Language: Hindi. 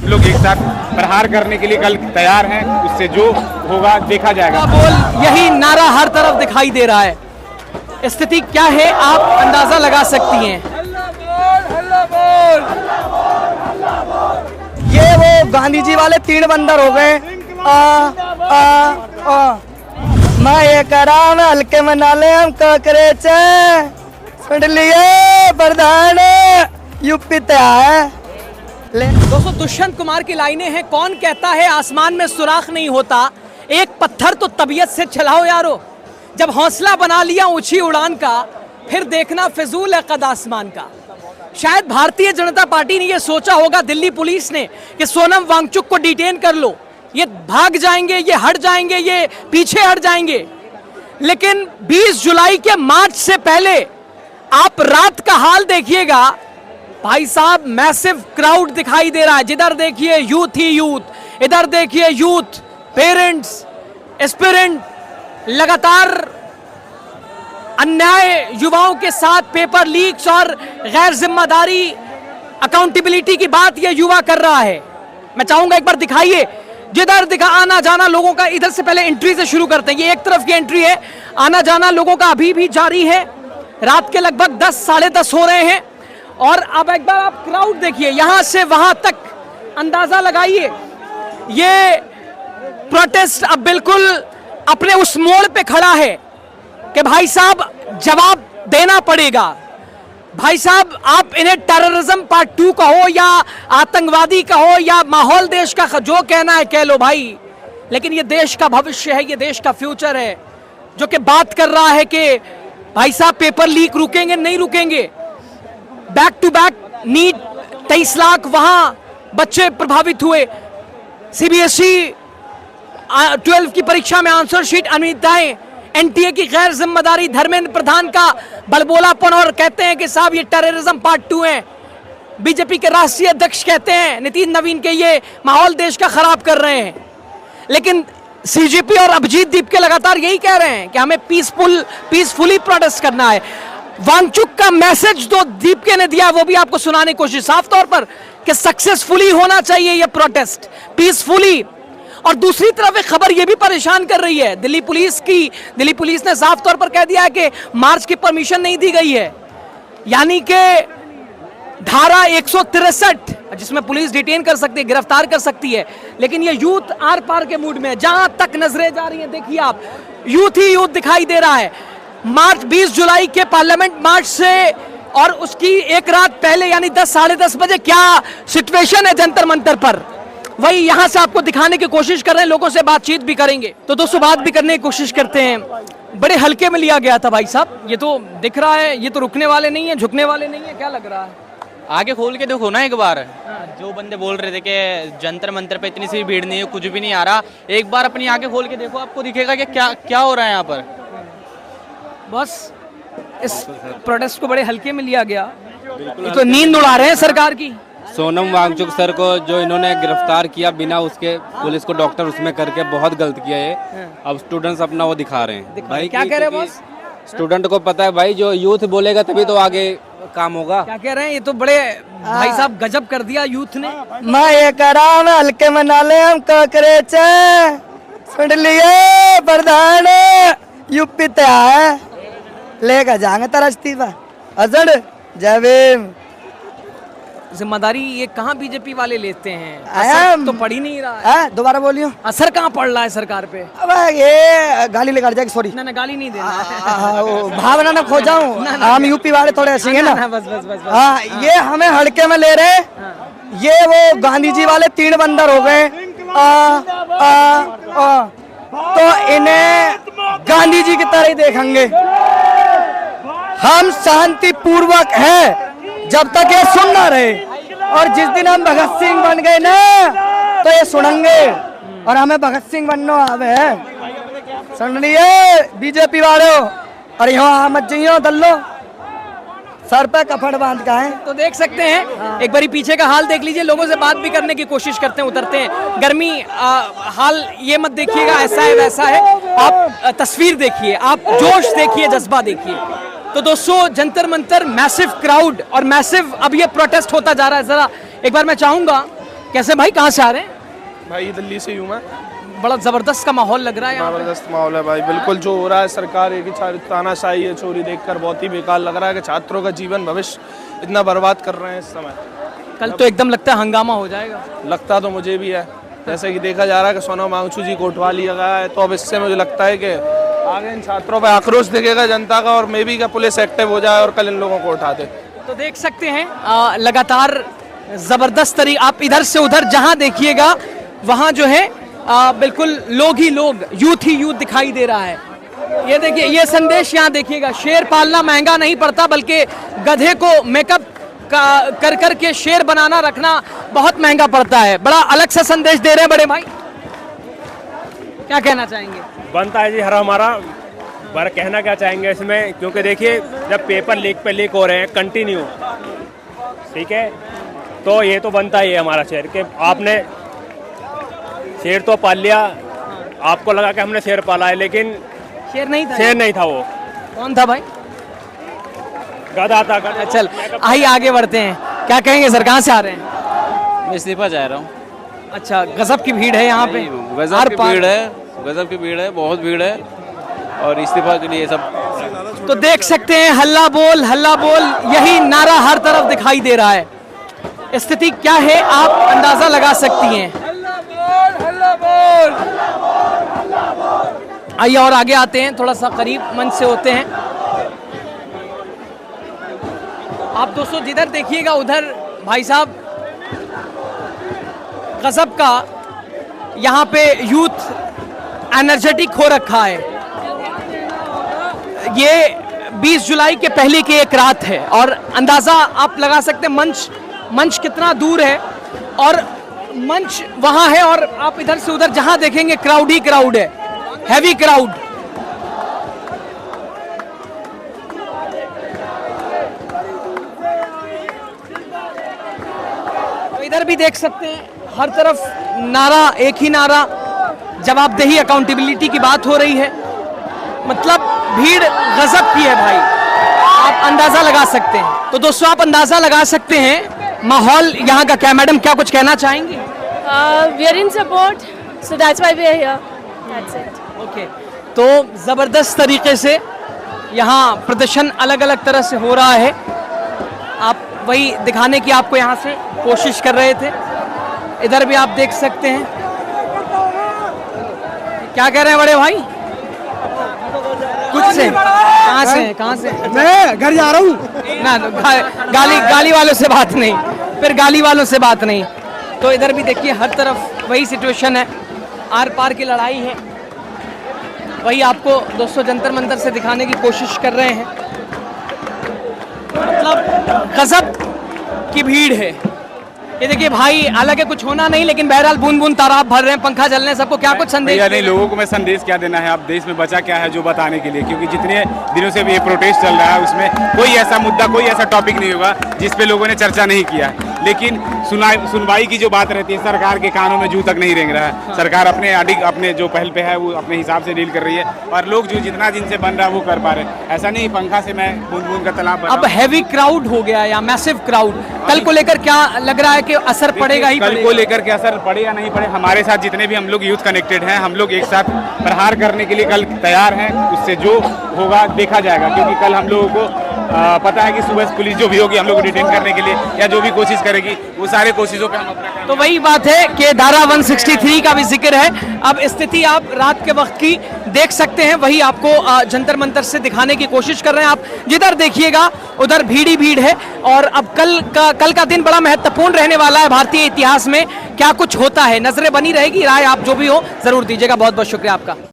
लोग एक साथ प्रहार करने के लिए कल तैयार हैं, उससे जो होगा देखा जाएगा। बोल यही नारा हर तरफ दिखाई दे रहा है। स्थिति क्या है आप अंदाजा लगा सकती हैं। ये वो गांधी जी वाले तीन बंदर हो गए। मैं ये करा हल्के मना ले हम काकरे सुन लिए प्रधान यूपी है। दोस्तों दुष्यंत कुमार की लाइनें हैं, कौन कहता है आसमान में सुराख नहीं होता, एक पत्थर तो तबीयत से चलाओ यारो। जब हौसला बना लिया ऊंची उड़ान का, फिर देखना फिजूल है कद आसमान का। शायद भारतीय जनता पार्टी ने यह सोचा होगा, दिल्ली पुलिस ने, कि सोनम वांगचुक को डिटेन कर लो, ये भाग जाएंगे, ये हट जाएंगे, ये पीछे हट जाएंगे। लेकिन 20 जुलाई के मार्च से पहले आप रात का हाल देखिएगा भाई साहब, मैसिव क्राउड दिखाई दे रहा है। जिधर देखिए यूथ ही यूथ, इधर देखिए यूथ, पेरेंट्स, एस्पिरेंट, लगातार अन्याय युवाओं के साथ, पेपर लीक्स और गैर जिम्मेदारी, अकाउंटेबिलिटी की बात यह युवा कर रहा है। मैं चाहूंगा एक बार दिखाइए, जिधर दिखा आना जाना लोगों का। इधर से पहले एंट्री से शुरू करते हैं। ये एक तरफ की एंट्री है, आना जाना लोगों का अभी भी जारी है। रात के लगभग 10 साढ़े 10 हो रहे हैं और अब एक बार आप क्राउड देखिए, यहां से वहां तक अंदाजा लगाइए। ये प्रोटेस्ट अब बिल्कुल अपने उस मोड़ पे खड़ा है कि भाई साहब जवाब देना पड़ेगा। भाई साहब आप इन्हें टेररिज्म पार्ट 2 कहो या आतंकवादी कहो या माहौल देश का जो कहना है कह लो भाई, लेकिन ये देश का भविष्य है, ये देश का फ्यूचर है, जो कि बात कर रहा है कि भाई साहब पेपर लीक रुकेंगे नहीं रुकेंगे। Back to back NEET 23 lakh वहां बच्चे प्रभावित हुए। सीबीएसई 12 की परीक्षा में आंसर शीट अनियमितताएं, एनटीए की गैर जिम्मेदारी, धर्मेंद्र प्रधान का बलबोलापन और कहते हैं कि साहब ये टेररिज्म पार्ट 2 है। बीजेपी के राष्ट्रीय अध्यक्ष कहते हैं नितिन नवीन के ये माहौल देश का खराब कर रहे हैं। लेकिन सीजेपी और अभिजीत दीपके लगातार यही कह रहे हैं कि हमें पीसफुली प्रोटेस्ट करना है। वांगचुक का मैसेज जो दीपके ने दिया वो भी आपको सुनाने की कोशिश, साफ तौर पर कि सक्सेसफुली होना चाहिए ये प्रोटेस्ट, पीसफुली। और दूसरी तरफ एक खबर ये भी परेशान कर रही है, दिल्ली पुलिस ने साफ तौर पर कह दिया है कि मार्च की परमिशन नहीं दी गई है, यानी कि धारा 163 जिसमें पुलिस डिटेन कर सकती है, गिरफ्तार कर सकती है। लेकिन ये यूथ आर पार के मूड में, जहां तक नजरें जा रही हैं देखिए आप, यूथ ही यूथ दिखाई दे रहा है। मार्च 20 जुलाई के पार्लियामेंट मार्च से और उसकी एक रात पहले यानी 10 साढ़े 10 बजे क्या सिचुएशन है जंतर मंतर पर, वही यहां से आपको दिखाने की कोशिश कर रहे हैं। लोगों से बातचीत भी करेंगे, तो दोस्तों बात भी करने की कोशिश करते हैं। बड़े हल्के में लिया गया था भाई साहब, ये तो दिख रहा है, ये तो रुकने वाले नहीं है, झुकने वाले नहीं है, क्या लग रहा है? आगे खोल के देखो ना एक बार। जो बंदे बोल रहे थे कि जंतर मंतर पे इतनी सी भीड़ नहीं है, कुछ भी नहीं आ रहा, एक बार अपनी आगे खोल के देखो, आपको दिखेगा कि क्या हो रहा है यहाँ पर। बस इस प्रोटेस्ट को बड़े हल्के में लिया गया, ये तो नींद उड़ा रहे हैं सरकार की। सोनम वांगचुक सर को जो इन्होंने गिरफ्तार किया बिना उसके, पुलिस को डॉक्टर उसमें करके बहुत गलत किया है। अब स्टूडेंट्स अपना वो दिखा रहे हैं भाई, क्या कह रहे हैं बॉस? स्टूडेंट को पता है भाई, जो यूथ बोलेगा तभी तो आगे काम होगा। क्या कह रहे हैं? ये तो बड़े भाई साहब गजब कर दिया यूथ ने। मैं ये करा हल्के मना ले हम काकरे सुन लिए प्रधान यूपी है, लेकर जाएंगे तरसती अजड़ जय भीम। जिम्मेदारी ये कहाँ बीजेपी वाले लेते हैं? असर तो पड़ ही नहीं रहा है। दोबारा बोलियो, असर कहाँ पड़ रहा है सरकार पे? अब ये गाली लेकर जाएगी, सॉरी ना गाली नहीं देना, भावना ना खो जाऊं, हम यूपी वाले थोड़े ऐसे हैं ना। बस हाँ, ये हमें हल्के में ले रहे हैं। ये वो गांधी जी वाले तीन बंदर हो गए। तो इन्हें गांधी जी की तरह ही देखेंगे। हम शांति पूर्वक है जब तक ये सुन ना रहे, और जिस दिन हम भगत सिंह बन गए ना तो ये सुनेंगे, और हमें भगत सिंह बनना आवे है। सुन लिए बीजेपी वालों, और यहाँ मत जाइयो दल्लो, सर पे कफन बांध का है। तो देख सकते हैं, एक बारी पीछे का हाल देख लीजिए, लोगों से बात भी करने की कोशिश करते हैं, उतरते हैं। गर्मी हाल ये मत देखिएगा ऐसा है वैसा है, आप तस्वीर देखिए, आप जोश देखिए, जज्बा देखिए। तो दोस्तों जंतर मंतर मैसिव क्राउड और मैसिव अब ये प्रोटेस्ट होता जा रहा है। जरा एक बार मैं चाहूंगा कैसे भाई, कहाँ से आ रहे हैं? भाई दिल्ली से हूँ मैं। बड़ा जबरदस्त का माहौल लग रहा है यहाँ पे। जबरदस्त माहौल है भाई, बिल्कुल जो हो रहा है सरकार की तानाशाही है, चोरी देखकर बहुत ही बेकार लग रहा है कि छात्रों का जीवन भविष्य इतना बर्बाद कर रहे हैं इस समय। कल तो एकदम लगता है हंगामा हो जाएगा। लगता तो मुझे भी है, जैसे कि देखा जा रहा है कि सोनम वांगचू जी को उठवा लिया गया है, तो अब इससे मुझे लगता है कि आगे इन छात्रों पर आक्रोश दिखेगा जनता का, और मे बी का पुलिस एक्टिव हो जाए और कल इन लोगों को उठा दे। तो देख सकते हैं लगातार जबरदस्त तरीके, आप इधर से उधर जहां देखिएगा वहां जो है बिल्कुल लोग ही लोग, यूथ ही यूथ दिखाई दे रहा है। ये देखिए, ये संदेश यहाँ देखिएगा, शेर पालना महंगा नहीं पड़ता, बल्कि गधे को मेकअप कर कर के शेर बनाना रखना बहुत महंगा पड़ता है। बड़ा अलग सा संदेश दे रहे हैं बड़े भाई, क्या कहना चाहेंगे? बनता है जी हर हमारा, पर कहना क्या चाहेंगे इसमें, क्योंकि देखिए जब पेपर लीक पे लीक हो रहे हैं कंटिन्यू, ठीक है, तो ये तो बनता ही है हमारा शेर कि आपने शेर तो पाल लिया, आपको लगा कि हमने शेर पाला है, लेकिन शेर नहीं था, शेर नहीं था वो। कौन था भाई? गधा था, गधा। चल आइए आगे बढ़ते हैं, क्या कहेंगे सर, कहाँ से आ रहे हैं? मैं इस्तीफा जा रहा हूँ। अच्छा, गजब की भीड़ है यहाँ पे, गजब की भीड़ है, गजब की भीड़ है, बहुत भीड़ है, और इस्तीफा के लिए सब। तो देख सकते हैं हल्ला बोल, यही नारा हर तरफ दिखाई दे रहा है। स्थिति क्या है आप अंदाजा लगा सकती हैं। आइए और आगे आते हैं, थोड़ा सा करीब मंच से होते हैं। आप दोस्तों जिधर देखिएगा उधर भाई साहब गजब का यहाँ पे यूथ एनर्जेटिक हो रखा है। ये 20 जुलाई के पहले की एक रात है और अंदाजा आप लगा सकते हैं मंच कितना दूर है, और मंच वहां है, और आप इधर से उधर जहां देखेंगे क्राउड ही क्राउड है, हैवी क्राउड। तो इधर भी देख सकते हैं हर तरफ नारा, एक ही नारा, जवाबदेही, अकाउंटेबिलिटी की बात हो रही है। मतलब भीड़ गजब की है भाई, आप अंदाजा लगा सकते हैं। तो दोस्तों आप अंदाजा लगा सकते हैं माहौल यहाँ का क्या। मैडम क्या कुछ कहना चाहेंगी? We are in support, so that's why we are here. That's it. Okay, तो ज़बरदस्त तरीके से यहाँ प्रदर्शन अलग अलग तरह से हो रहा है। आप वही दिखाने की आपको यहाँ से कोशिश कर रहे थे। इधर भी आप देख सकते हैं, क्या कह रहे हैं बड़े भाई? कुछ से कहाँ से? मैं घर जा रहा हूँ ना, गाली वालों से बात नहीं, फिर गाली वालों से बात नहीं। तो इधर भी देखिए हर तरफ वही सिचुएशन है, आर पार की लड़ाई है, वही आपको दोस्तों जंतर मंतर से दिखाने की कोशिश कर रहे हैं। मतलब गजब की भीड़ है। ये देखिए भाई, हालांकि कुछ होना नहीं, लेकिन बहरहाल बूंद बूंद तालाब भर रहे हैं, पंखा चल रहे हैं, सबको क्या कुछ संदेश? भैया नहीं, लोगों को मैं संदेश क्या देना है, अब देश में बचा क्या है जो बताने के लिए, क्योंकि जितने दिनों से ये प्रोटेस्ट चल रहा है उसमें कोई ऐसा मुद्दा, कोई ऐसा टॉपिक नहीं होगा जिस पे लोगों ने चर्चा नहीं किया है। लेकिन सुनवाई की जो बात रहती है, सरकार के कानों में जू तक नहीं रेंग रहा है। सरकार अपने जो पहल पे है वो अपने हिसाब से डील कर रही है, और लोग जो जितना दिन से बन रहा है वो कर पा रहे हैं। ऐसा नहीं पंखा से मैं बूंद बूंद का तालाब भर रहा हूं। अब हैवी क्राउड हो गया या मैसिव क्राउड, कल को लेकर क्या लग रहा है कि असर पड़ेगा ही कल पड़ेगा? को लेकर के असर पड़े या नहीं पड़े, हमारे साथ जितने भी हम लोग यूथ कनेक्टेड हैं, हम लोग एक साथ प्रहार करने के लिए कल तैयार हैं। उससे जो होगा देखा जाएगा, क्योंकि कल हम लोगों को पता है कि सुबह पुलिस जो भी होगी हम लोग को डिटेन करने के लिए या जो भी कोशिश करेगी, वो सारे कोशिशों पे हम अपना। तो वही बात है कि धारा 163 का भी जिक्र है। अब स्थिति आप रात के वक्त की देख सकते हैं, वही आपको जंतर मंतर से दिखाने की कोशिश कर रहे हैं। आप जिधर देखिएगा उधर भीड़ ही भीड़ है, और अब कल का दिन बड़ा महत्वपूर्ण रहने वाला है भारतीय इतिहास में। क्या कुछ होता है, नजरें बनी रहेगी, राय आप जो भी हो जरूर दीजिएगा। बहुत बहुत शुक्रिया आपका।